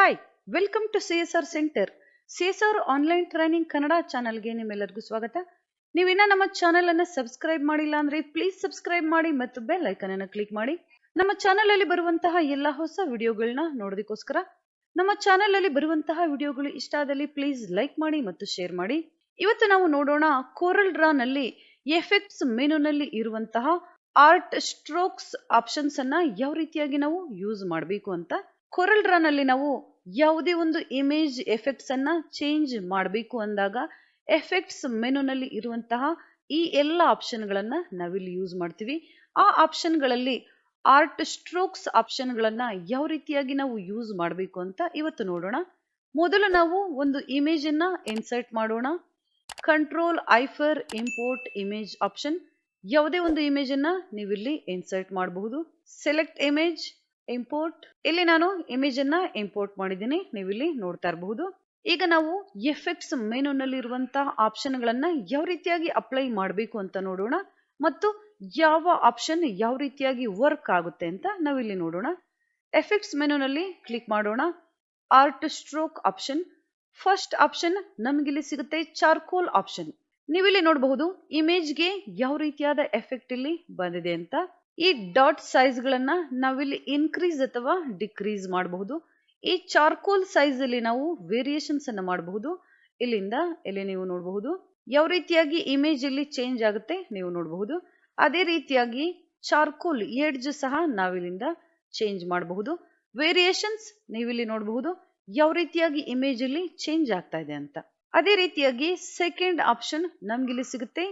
Hi, welcome to CSR centre. CSR online training Kannada ಚಾನಲ್ಗೆ ನಿಮ್ಮೆಲ್ಲರಿಗೂ ಸ್ವಾಗತ. ನೀವಿನ್ನ ನಮ್ಮ ಚಾನೆಲ್ ಅನ್ನು ಸಬ್ಸ್ಕ್ರೈಬ್ ಮಾಡಿಲ್ಲ ಅಂದ್ರೆ ಪ್ಲೀಸ್ ಸಬ್ಸ್ಕ್ರೈಬ್ ಮಾಡಿ ಮತ್ತು ಬೆಲ್ ಐಕನ್ ಅನ್ನು ಕ್ಲಿಕ್ ಮಾಡಿ. ನಮ್ಮ ಚಾನೆಲ್ ಅಲ್ಲಿ ಬರುವಂತಹ ಎಲ್ಲ ಹೊಸ ವಿಡಿಯೋಗಳನ್ನ ನೋಡೋದಕ್ಕೋಸ್ಕರ ನಮ್ಮ ಚಾನೆಲ್ ಅಲ್ಲಿ ಬರುವಂತಹ ವಿಡಿಯೋಗಳು ಇಷ್ಟ ಆದಲ್ಲಿ ಪ್ಲೀಸ್ ಲೈಕ್ ಮಾಡಿ ಮತ್ತು ಶೇರ್ ಮಾಡಿ. ಇವತ್ತು ನಾವು ನೋಡೋಣ ಕೋರಲ್ ಡ್ರಾ ನಲ್ಲಿ ಎಫೆಕ್ಟ್ಸ್ ಮೆನುನಲ್ಲಿ ಇರುವಂತಹ ಆರ್ಟ್ ಸ್ಟ್ರೋಕ್ಸ್ ಆಪ್ಷನ್ಸ್ ಅನ್ನ ಯಾವ ರೀತಿಯಾಗಿ ನಾವು ಯೂಸ್ ಮಾಡಬೇಕು ಅಂತ. ಕೋರಲ್ ಡ್ರಾ ನಲ್ಲಿ ನಾವು ಯಾವುದೇ ಒಂದು ಇಮೇಜ್ ಎಫೆಕ್ಟ್ಸ್ ಅನ್ನ ಚೇಂಜ್ ಮಾಡಬೇಕು ಅಂದಾಗ ಎಫೆಕ್ಟ್ಸ್ ಮೆನುನಲ್ಲಿ ಇರುವಂತಹ ಈ ಎಲ್ಲ ಆಪ್ಷನ್ ಗಳನ್ನ ನಾವಿಲ್ಲಿ ಯೂಸ್ ಮಾಡ್ತೀವಿ. ಆ ಆಪ್ಷನ್ ಗಳಲ್ಲಿ ಆರ್ಟ್ ಸ್ಟ್ರೋಕ್ಸ್ ಆಪ್ಷನ್ ಗಳನ್ನ ಯಾವ ರೀತಿಯಾಗಿ ನಾವು ಯೂಸ್ ಮಾಡಬೇಕು ಅಂತ ಇವತ್ತು ನೋಡೋಣ. ಮೊದಲು ನಾವು ಒಂದು ಇಮೇಜ್ ಅನ್ನ ಇನ್ಸರ್ಟ್ ಮಾಡೋಣ. Control I for import image option. ಯಾವುದೇ ಒಂದು ಇಮೇಜ್ ಅನ್ನ ನೀವಿಲ್ಲಿ ಇನ್ಸರ್ಟ್ ಮಾಡಬಹುದು. Select image, import. ಇಲ್ಲಿ ನಾನು ಇಮೇಜ್ ಅನ್ನ ಇಂಪೋರ್ಟ್ ಮಾಡಿದ್ದೀನಿ, ನೀವಿಲ್ಲಿ ನೋಡ್ತಾ ಇರಬಹುದು. ಈಗ ನಾವು ಎಫೆಕ್ಟ್ಸ್ ಮೆನುನಲ್ಲಿ ಇರುವಂತಹ ಆಪ್ಷನ್ ಗಳನ್ನ ಯಾವ ರೀತಿಯಾಗಿ ಅಪ್ಲೈ ಮಾಡಬೇಕು ಅಂತ ನೋಡೋಣ ಮತ್ತು ಯಾವ ಆಪ್ಷನ್ ಯಾವ ರೀತಿಯಾಗಿ ವರ್ಕ್ ಆಗುತ್ತೆ ಅಂತ ನಾವಿಲ್ಲಿ ನೋಡೋಣ. ಎಫೆಕ್ಟ್ಸ್ ಮೆನುನಲ್ಲಿ ಕ್ಲಿಕ್ ಮಾಡೋಣ. Art stroke option. First option ನಮಗಿಲ್ಲಿ ಸಿಗುತ್ತೆ ಚಾರ್ಕೋಲ್ ಆಪ್ಷನ್. ನೀವಿಲ್ಲಿ ನೋಡಬಹುದು ಇಮೇಜ್ಗೆ ಯಾವ ರೀತಿಯಾದ ಎಫೆಕ್ಟ್ ಇಲ್ಲಿ ಬಂದಿದೆ ಅಂತ. ಈ ಡಾಟ್ ಸೈಜ್ ಗಳನ್ನ ನಾವಿಲ್ಲಿ ಇನ್ಕ್ರೀಸ್ ಅಥವಾ ಡಿಕ್ರೀಸ್ ಮಾಡಬಹುದು. ಈ ಚಾರ್ಕೋಲ್ ಸೈಜ್ ಅಲ್ಲಿ ನಾವು ವೇರಿಯೇಷನ್ಸ್ ಅನ್ನ ಮಾಡಬಹುದು. ಇಲ್ಲಿಂದ ಇಲ್ಲಿ ನೀವು ನೋಡಬಹುದು ಯಾವ ರೀತಿಯಾಗಿ ಇಮೇಜ್ ಇಲ್ಲಿ ಚೇಂಜ್ ಆಗುತ್ತೆ ನೀವು ನೋಡಬಹುದು. ಅದೇ ರೀತಿಯಾಗಿ ಚಾರ್ಕೋಲ್ ಎಡ್ಜ್ ಸಹ ನಾವಿಲ್ಲಿಂದ ಚೇಂಜ್ ಮಾಡಬಹುದು. ವೇರಿಯೇಷನ್ಸ್ ನೀವಿಲ್ಲಿ ನೋಡಬಹುದು ಯಾವ ರೀತಿಯಾಗಿ ಇಮೇಜ್ ಅಲ್ಲಿ ಚೇಂಜ್ ಆಗ್ತಾ ಇದೆ ಅಂತ. ಅದೇ ರೀತಿಯಾಗಿ ಸೆಕೆಂಡ್ ಆಪ್ಷನ್ ನಮ್ಗಿಲ್ಲಿ ಸಿಗುತ್ತೆ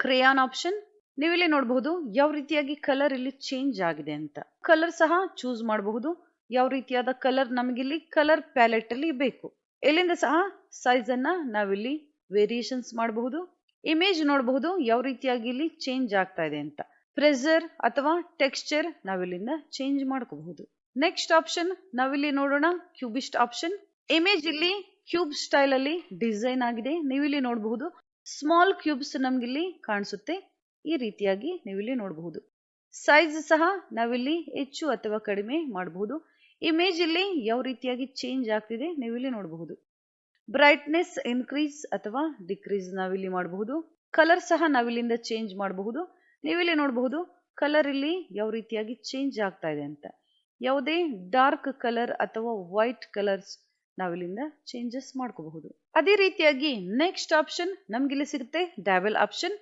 ಕ್ರೇಯಾನ್ ಆಪ್ಷನ್. ನೀವಿಲ್ಲಿ ನೋಡಬಹುದು ಯಾವ ರೀತಿಯಾಗಿ ಕಲರ್ ಇಲ್ಲಿ ಚೇಂಜ್ ಆಗಿದೆ ಅಂತ. ಕಲರ್ ಸಹ ಚೂಸ್ ಮಾಡಬಹುದು. ಯಾವ ರೀತಿಯಾದ ಕಲರ್ ನಮಗಿಲ್ಲಿ ಕಲರ್ ಪ್ಯಾಲೆಟ್ ಅಲ್ಲಿ ಬೇಕು. ಇಲ್ಲಿಂದ ಸಹ ಸೈಜ್ ಅನ್ನ ನಾವಿಲ್ಲಿ ವೇರಿಯೇಷನ್ಸ್ ಮಾಡಬಹುದು. ಇಮೇಜ್ ನೋಡಬಹುದು ಯಾವ ರೀತಿಯಾಗಿ ಇಲ್ಲಿ ಚೇಂಜ್ ಆಗ್ತಾ ಇದೆ ಅಂತ. ಪ್ರೆಸರ್ ಅಥವಾ ಟೆಕ್ಸ್ಚರ್ ನಾವಿಲ್ಲಿಂದ ಚೇಂಜ್ ಮಾಡ್ಕೋಬಹುದು. ನೆಕ್ಸ್ಟ್ ಆಪ್ಷನ್ ನಾವಿಲ್ಲಿ ನೋಡೋಣ ಕ್ಯೂಬಿಸ್ಟ್ ಆಪ್ಷನ್. ಇಮೇಜ್ ಇಲ್ಲಿ ಕ್ಯೂಬ್ ಸ್ಟೈಲ್ ಅಲ್ಲಿ ಡಿಸೈನ್ ಆಗಿದೆ. ನೀವಿಲ್ಲಿ ನೋಡಬಹುದು ಸ್ಮಾಲ್ ಕ್ಯೂಬ್ಸ್ ನಮ್ಗಿಲ್ಲಿ ಕಾಣಿಸುತ್ತೆ. ಈ ರೀತಿಯಾಗಿ ನೀವಿಲ್ಲಿ ನೋಡಬಹುದು. ಸೈಜ್ ಸಹ ನಾವಿಲ್ಲಿ ಹೆಚ್ಚು ಅಥವಾ ಕಡಿಮೆ ಮಾಡಬಹುದು. ಇಮೇಜ್ ಇಲ್ಲಿ ಯಾವ ರೀತಿಯಾಗಿ ಚೇಂಜ್ ಆಗ್ತಿದೆ ನೀವಿಲ್ಲಿ ನೋಡಬಹುದು. ಬ್ರೈಟ್ನೆಸ್ ಇನ್ಕ್ರೀಸ್ ಅಥವಾ ಡಿಕ್ರೀಸ್ ನಾವಿಲ್ಲಿ ಮಾಡಬಹುದು. ಕಲರ್ ಸಹ ನಾವಿಲ್ಲಿಂದ ಚೇಂಜ್ ಮಾಡಬಹುದು. ನೀವಿಲ್ಲಿ ನೋಡಬಹುದು ಕಲರ್ ಇಲ್ಲಿ ಯಾವ ರೀತಿಯಾಗಿ ಚೇಂಜ್ ಆಗ್ತಾ ಇದೆ ಅಂತ. ಯಾವುದೇ ಡಾರ್ಕ್ ಕಲರ್ ಅಥವಾ ವೈಟ್ ಕಲರ್ಸ್ ನಾವಿಲ್ಲಿಂದ ಚೇಂಜಸ್ ಮಾಡ್ಕೋಬಹುದು. ಅದೇ ರೀತಿಯಾಗಿ ನೆಕ್ಸ್ಟ್ ಆಪ್ಷನ್ ನಮ್ಗಿಲ್ಲಿ ಸಿಗುತ್ತೆ ಡ್ಯಾವೆಲ್ ಆಪ್ಷನ್.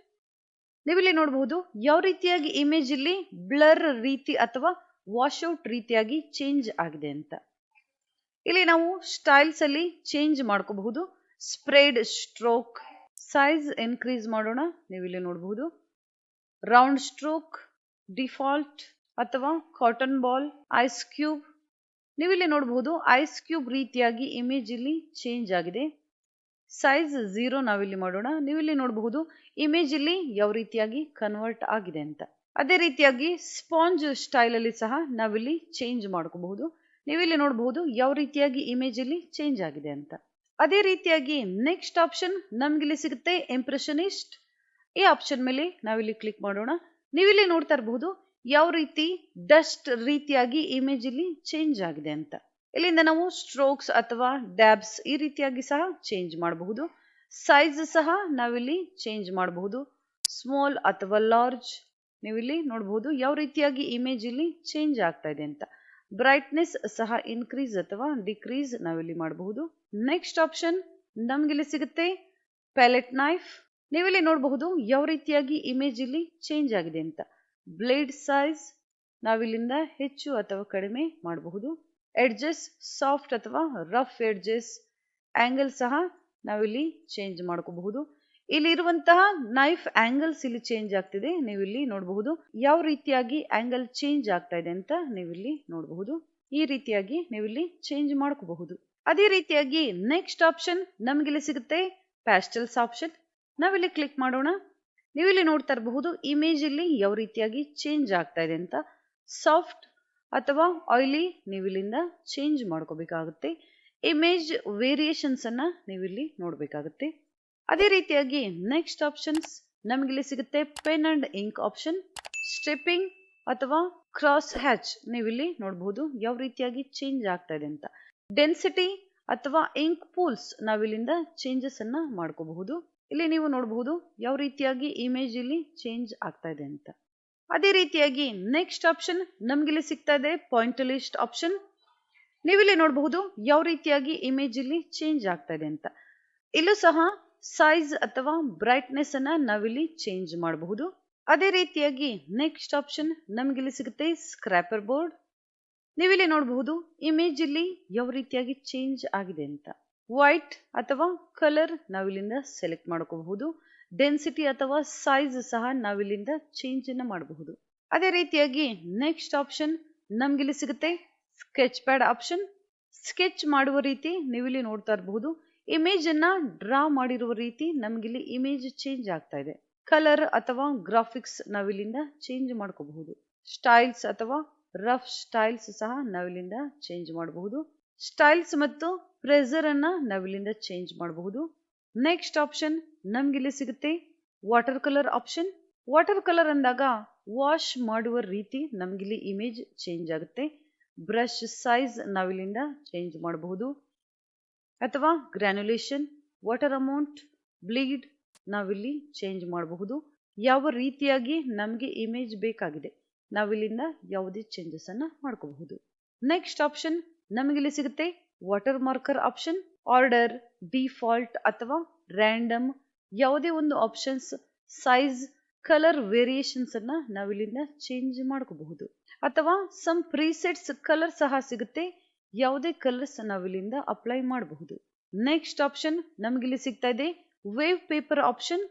ನೀವಿಲ್ಲಿ ನೋಡಬಹುದು ಯಾವ ರೀತಿಯಾಗಿ ಇಮೇಜ್ ಇಲ್ಲಿ ಬ್ಲರ್ ರೀತಿ ಅಥವಾ ವಾಶ್ಔಟ್ ರೀತಿಯಾಗಿ ಚೇಂಜ್ ಆಗಿದೆ ಅಂತ. ಇಲ್ಲಿ ನಾವು ಸ್ಟೈಲ್ಸ್ ಅಲ್ಲಿ ಚೇಂಜ್ ಮಾಡ್ಕೋಬಹುದು. ಸ್ಪ್ರೆಡ್ ಸ್ಟ್ರೋಕ್, ಸೈಜ್ ಇನ್ಕ್ರೀಸ್ ಮಾಡೋಣ. ನೀವಿಲ್ಲಿ ನೋಡಬಹುದು ರೌಂಡ್ ಸ್ಟ್ರೋಕ್, ಡಿಫಾಲ್ಟ್ ಅಥವಾ ಕಾಟನ್ ಬಾಲ್, ಐಸ್ ಕ್ಯೂಬ್. ನೀವಿಲ್ಲಿ ನೋಡಬಹುದು ಐಸ್ ಕ್ಯೂಬ್ ರೀತಿಯಾಗಿ ಇಮೇಜ್ ಇಲ್ಲಿ ಚೇಂಜ್ ಆಗಿದೆ. ಸೈಜ್ 0 ನಾವಿಲ್ಲಿ ಮಾಡೋಣ. ನೀವಿಲ್ಲಿ ನೋಡಬಹುದು ಇಮೇಜ್ ಇಲ್ಲಿ ಯಾವ ರೀತಿಯಾಗಿ ಕನ್ವರ್ಟ್ ಆಗಿದೆ ಅಂತ. ಅದೇ ರೀತಿಯಾಗಿ ಸ್ಪಾಂಜ್ ಸ್ಟೈಲ್ ಅಲ್ಲಿ ಸಹ ನಾವಿಲ್ಲಿ ಚೇಂಜ್ ಮಾಡ್ಕೋಬಹುದು. ನೀವಿಲ್ಲಿ ನೋಡಬಹುದು ಯಾವ ರೀತಿಯಾಗಿ ಇಮೇಜ್ ಇಲ್ಲಿ ಚೇಂಜ್ ಆಗಿದೆ ಅಂತ. ಅದೇ ರೀತಿಯಾಗಿ ನೆಕ್ಸ್ಟ್ ಆಪ್ಷನ್ ನಮ್ಗಿಲ್ಲಿ ಸಿಗುತ್ತೆ ಇಂಪ್ರೆಷನಿಸ್ಟ್. ಈ ಆಪ್ಷನ್ ಮೇಲೆ ನಾವಿಲ್ಲಿ ಕ್ಲಿಕ್ ಮಾಡೋಣ. ನೀವಿಲ್ಲಿ ನೋಡ್ತಾ ಇರಬಹುದು ಯಾವ ರೀತಿ ಡಸ್ಟ್ ರೀತಿಯಾಗಿ ಇಮೇಜ್ ಇಲ್ಲಿ ಚೇಂಜ್ ಆಗಿದೆ ಅಂತ. ಇಲ್ಲಿಂದ ನಾವು ಸ್ಟ್ರೋಕ್ಸ್ ಅಥವಾ ಡ್ಯಾಬ್ಸ್ ಈ ರೀತಿಯಾಗಿ ಸಹ ಚೇಂಜ್ ಮಾಡಬಹುದು. ಸೈಜ್ ಸಹ ನಾವಿಲ್ಲಿ ಚೇಂಜ್ ಮಾಡಬಹುದು. ಸ್ಮಾಲ್ ಅಥವಾ ಲಾರ್ಜ್. ನೀವಿಲ್ಲಿ ನೋಡಬಹುದು ಯಾವ ರೀತಿಯಾಗಿ ಇಮೇಜ್ ಇಲ್ಲಿ ಚೇಂಜ್ ಆಗ್ತಾ ಇದೆ ಅಂತ. ಬ್ರೈಟ್ನೆಸ್ ಸಹ ಇನ್ಕ್ರೀಸ್ ಅಥವಾ ಡಿಕ್ರೀಸ್ ನಾವಿಲ್ಲಿ ಮಾಡಬಹುದು. ನೆಕ್ಸ್ಟ್ ಆಪ್ಷನ್ ನಮ್ಗಿಲ್ಲಿ ಸಿಗುತ್ತೆ ಪ್ಯಾಲೆಟ್ ನೈಫ್. ನೀವಿಲ್ಲಿ ನೋಡಬಹುದು ಯಾವ ರೀತಿಯಾಗಿ ಇಮೇಜ್ ಇಲ್ಲಿ ಚೇಂಜ್ ಆಗಿದೆ ಅಂತ. ಬ್ಲೇಡ್ ಸೈಜ್ ನಾವಿಲ್ಲಿಂದ ಹೆಚ್ಚು ಅಥವಾ ಕಡಿಮೆ ಮಾಡಬಹುದು. ಎಡ್ಜಸ್ ಸಾಫ್ಟ್ ಅಥವಾ ರಫ್ ಎಡ್ಜಸ್. ಆಂಗಲ್ ಸಹ ನಾವಿಲ್ಲಿ ಚೇಂಜ್ ಮಾಡ್ಕೋಬಹುದು. ಇಲ್ಲಿ ಇರುವಂತಹ ನೈಫ್ ಆಂಗಲ್ಸ್ ಇಲ್ಲಿ ಚೇಂಜ್ ಆಗ್ತಿದೆ. ನೀವಿಲ್ಲಿ ನೋಡಬಹುದು ಯಾವ ರೀತಿಯಾಗಿ ಆಂಗಲ್ ಚೇಂಜ್ ಆಗ್ತಾ ಇದೆ ಅಂತ ನೀವಿಲ್ಲಿ ನೋಡಬಹುದು. ಈ ರೀತಿಯಾಗಿ ನೀವಿಲ್ಲಿ ಚೇಂಜ್ ಮಾಡ್ಕೋಬಹುದು. ಅದೇ ರೀತಿಯಾಗಿ ನೆಕ್ಸ್ಟ್ ಆಪ್ಷನ್ ನಮ್ಗಿಲ್ಲಿ ಸಿಗುತ್ತೆ ಪ್ಯಾಸ್ಟಲ್ಸ್ ಆಪ್ಷನ್. ನಾವಿಲ್ಲಿ ಕ್ಲಿಕ್ ಮಾಡೋಣ. ನೀವಿಲ್ಲಿ ನೋಡ್ತಾ ಇರಬಹುದು ಇಮೇಜ್ ಇಲ್ಲಿ ಯಾವ ರೀತಿಯಾಗಿ ಚೇಂಜ್ ಆಗ್ತಾ ಇದೆ ಅಂತ. ಸಾಫ್ಟ್ ಅಥವಾ ಆಯಿಲಿ ನೀವಿಲ್ಲಿಂದ ಚೇಂಜ್ ಮಾಡ್ಕೋಬೇಕಾಗುತ್ತೆ. ಇಮೇಜ್ ವೇರಿಯೇಷನ್ಸ್ ಅನ್ನ ನೀವಿಲ್ಲಿ ನೋಡ್ಬೇಕಾಗುತ್ತೆ. ಅದೇ ರೀತಿಯಾಗಿ ನೆಕ್ಸ್ಟ್ ಆಪ್ಷನ್ಸ್ ನಮಗಿಲ್ಲಿ ಸಿಗುತ್ತೆ pen and ink option. Stepping ಅಥವಾ ಕ್ರಾಸ್ ಹ್ಯಾಚ್ ನೀವಿಲ್ಲಿ ನೋಡಬಹುದು ಯಾವ ರೀತಿಯಾಗಿ ಚೇಂಜ್ ಆಗ್ತಾ ಇದೆ ಅಂತ. ಡೆನ್ಸಿಟಿ ಅಥವಾ ಇಂಕ್ ಪೂಲ್ಸ್ ನಾವಿಲ್ಲಿಂದ ಚೇಂಜಸ್ ಅನ್ನ ಮಾಡ್ಕೋಬಹುದು. ಇಲ್ಲಿ ನೀವು ನೋಡಬಹುದು ಯಾವ ರೀತಿಯಾಗಿ ಇಮೇಜ್ ಇಲ್ಲಿ ಚೇಂಜ್ ಆಗ್ತಾ ಇದೆ ಅಂತ. ಅದೇ ರೀತಿಯಾಗಿ ನೆಕ್ಸ್ಟ್ ಆಪ್ಷನ್ ನಮ್ಗಿಲ್ಲಿ ಸಿಗ್ತಾ ಇದೆ ಪಾಯಿಂಟ್ ಲಿಸ್ಟ್ ಆಪ್ಷನ್. ನೀವಿಲ್ಲಿ ನೋಡಬಹುದು ಯಾವ ರೀತಿಯಾಗಿ ಇಮೇಜ್ ಇಲ್ಲಿ ಚೇಂಜ್ ಆಗ್ತಾ ಇದೆ ಅಂತ. ಇಲ್ಲೂ ಸಹ ಸೈಜ್ ಅಥವಾ ಬ್ರೈಟ್ನೆಸ್ ಅನ್ನ ನಾವಿಲ್ಲಿ ಚೇಂಜ್ ಮಾಡಬಹುದು. ಅದೇ ರೀತಿಯಾಗಿ ನೆಕ್ಸ್ಟ್ ಆಪ್ಷನ್ ನಮ್ಗಿಲ್ಲಿ ಸಿಗುತ್ತೆ ಸ್ಕ್ರಾಪರ್ ಬೋರ್ಡ್. ನೀವಿಲ್ಲಿ ನೋಡಬಹುದು ಇಮೇಜ್ ಇಲ್ಲಿ ಯಾವ ರೀತಿಯಾಗಿ ಚೇಂಜ್ ಆಗಿದೆ ಅಂತ. ವೈಟ್ ಅಥವಾ ಕಲರ್ ನಾವಿಲ್ಲಿಂದ ಸೆಲೆಕ್ಟ್ ಮಾಡ್ಕೋಬಹುದು. ಡೆನ್ಸಿಟಿ ಅಥವಾ ಸೈಜ್ ಸಹ ನಾವಿಲ್ಲಿಂದ ಚೇಂಜ್ ಅನ್ನ ಮಾಡಬಹುದು. ಅದೇ ರೀತಿಯಾಗಿ ನೆಕ್ಸ್ಟ್ ಆಪ್ಷನ್ ನಮ್ಗಿಲ್ಲಿ ಸಿಗುತ್ತೆ ಸ್ಕೆಚ್ ಪ್ಯಾಡ್ ಆಪ್ಷನ್. ಸ್ಕೆಚ್ ಮಾಡುವ ರೀತಿ ನೀವಿಲ್ಲಿ ನೋಡ್ತಾ ಇರಬಹುದು. ಇಮೇಜ್ ಅನ್ನ ಡ್ರಾ ಮಾಡಿರುವ ರೀತಿ ನಮ್ಗಿಲ್ಲಿ ಇಮೇಜ್ ಚೇಂಜ್ ಆಗ್ತಾ ಇದೆ. ಕಲರ್ ಅಥವಾ ಗ್ರಾಫಿಕ್ಸ್ ನಾವಿಲ್ಲಿಂದ ಚೇಂಜ್ ಮಾಡ್ಕೋಬಹುದು. ಸ್ಟೈಲ್ಸ್ ಅಥವಾ ರಫ್ ಸ್ಟೈಲ್ಸ್ ಸಹ ನಾವಿಲ್ಲಿಂದ ಚೇಂಜ್ ಮಾಡಬಹುದು. ಸ್ಟೈಲ್ಸ್ ಮತ್ತು ಪ್ರೆಸರ್ ಅನ್ನ ನಾವಿಲ್ಲಿಂದ ಚೇಂಜ್ ಮಾಡಬಹುದು. ನೆಕ್ಸ್ಟ್ ಆಪ್ಷನ್ ನಮ್ಗಿಲ್ಲಿ ಸಿಗುತ್ತೆ water colour option. Water colour ಅಂದಾಗ ವಾಶ್ ಮಾಡುವ ರೀತಿ ನಮ್ಗಿಲ್ಲಿ ಇಮೇಜ್ ಚೇಂಜ್ ಆಗುತ್ತೆ. ಬ್ರಷ್ ಸೈಜ್ ನಾವಿಲ್ಲಿಂದ ಚೇಂಜ್ ಮಾಡಬಹುದು. ಅಥವಾ ಗ್ರ್ಯಾನ್ಯುಲೇಷನ್, ವಾಟರ್ ಅಮೌಂಟ್, ಬ್ಲೀಡ್ ನಾವಿಲ್ಲಿ ಚೇಂಜ್ ಮಾಡಬಹುದು. ಯಾವ ರೀತಿಯಾಗಿ ನಮಗೆ ಇಮೇಜ್ ಬೇಕಾಗಿದೆ ನಾವಿಲ್ಲಿಂದ ಯಾವುದೇ ಚೇಂಜಸ್ ಅನ್ನ ಮಾಡ್ಕೋಬಹುದು. ನೆಕ್ಸ್ಟ್ ಆಪ್ಷನ್ ನಮಗಿಲ್ಲಿ ಸಿಗುತ್ತೆ water marker option. Order, default ಅಥವಾ ರ್ಯಾಂಡಮ್ ಯಾವುದೇ ಒಂದು ಆಪ್ಷನ್ಸ್, ಸೈಜ್, ಕಲರ್ ವೇರಿಯೇಷನ್ಸ್ ಅನ್ನ ನಾವಿಲ್ಲಿಂದ ಚೇಂಜ್ ಮಾಡ್ಕೋಬಹುದು. ಅಥವಾ ಸಮ್ ಪ್ರೀಸೆಟ್ಸ್ ಕಲರ್ ಸಹ ಸಿಗುತ್ತೆ. ಯಾವುದೇ ಕಲರ್ಸ್ ನಾವಿಲ್ಲಿಂದ ಅಪ್ಲೈ ಮಾಡಬಹುದು. ನೆಕ್ಸ್ಟ್ ಆಪ್ಷನ್ ನಮಗಿಲ್ಲಿ ಸಿಗ್ತಾ ಇದೆ ವೇವ್ ಪೇಪರ್ ಆಪ್ಷನ್.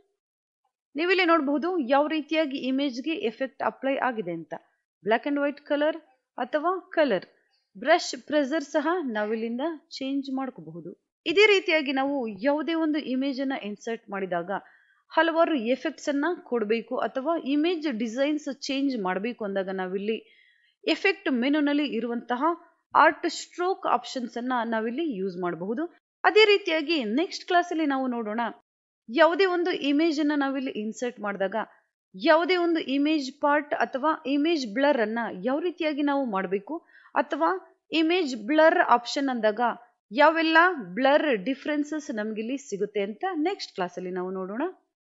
ನೀವಿಲ್ಲಿ ನೋಡಬಹುದು ಯಾವ ರೀತಿಯಾಗಿ ಇಮೇಜ್ಗೆ ಎಫೆಕ್ಟ್ ಅಪ್ಲೈ ಆಗಿದೆ ಅಂತ. ಬ್ಲಾಕ್ ಅಂಡ್ ವೈಟ್ ಕಲರ್ ಅಥವಾ ಕಲರ್. ಬ್ರಷ್ ಪ್ರೆಸರ್ ಸಹ ನಾವಿಲ್ಲಿಂದ ಚೇಂಜ್ ಮಾಡ್ಕೋಬಹುದು. ಇದೇ ರೀತಿಯಾಗಿ ನಾವು ಯಾವುದೇ ಒಂದು ಇಮೇಜ್ ಅನ್ನ ಇನ್ಸರ್ಟ್ ಮಾಡಿದಾಗ ಹಲವಾರು ಎಫೆಕ್ಟ್ಸ್ ಅನ್ನ ಕೊಡಬೇಕು ಅಥವಾ ಇಮೇಜ್ ಡಿಸೈನ್ಸ್ ಚೇಂಜ್ ಮಾಡಬೇಕು ಅಂದಾಗ ನಾವಿಲ್ಲಿ ಎಫೆಕ್ಟ್ ಮೆನುನಲ್ಲಿ ಇರುವಂತಹ ಆರ್ಟ್ ಸ್ಟ್ರೋಕ್ ಆಪ್ಷನ್ಸ್ ಅನ್ನ ನಾವಿಲ್ಲಿ ಯೂಸ್ ಮಾಡಬಹುದು. ಅದೇ ರೀತಿಯಾಗಿ ನೆಕ್ಸ್ಟ್ ಕ್ಲಾಸ್ ಅಲ್ಲಿ ನಾವು ನೋಡೋಣ ಯಾವುದೇ ಒಂದು ಇಮೇಜ್ ಅನ್ನ ನಾವಿಲ್ಲಿ ಇನ್ಸರ್ಟ್ ಮಾಡಿದಾಗ ಯಾವುದೇ ಒಂದು ಇಮೇಜ್ ಪಾರ್ಟ್ ಅಥವಾ ಇಮೇಜ್ ಬ್ಲರ್ ಅನ್ನ ಯಾವ ರೀತಿಯಾಗಿ ನಾವು ಮಾಡಬೇಕು ಅಥವಾ ಇಮೇಜ್ ಬ್ಲರ್ ಆಪ್ಷನ್ ಅಂದಾಗ ಯಾವೆಲ್ಲ ಬ್ಲರ್ ಡಿಫ್ರೆನ್ಸಸ್ ನಮ್ಗಿಲ್ಲಿ ಸಿಗುತ್ತೆ ಅಂತ ನೆಕ್ಸ್ಟ್ ಕ್ಲಾಸ್ ಅಲ್ಲಿ ನಾವು ನೋಡೋಣ.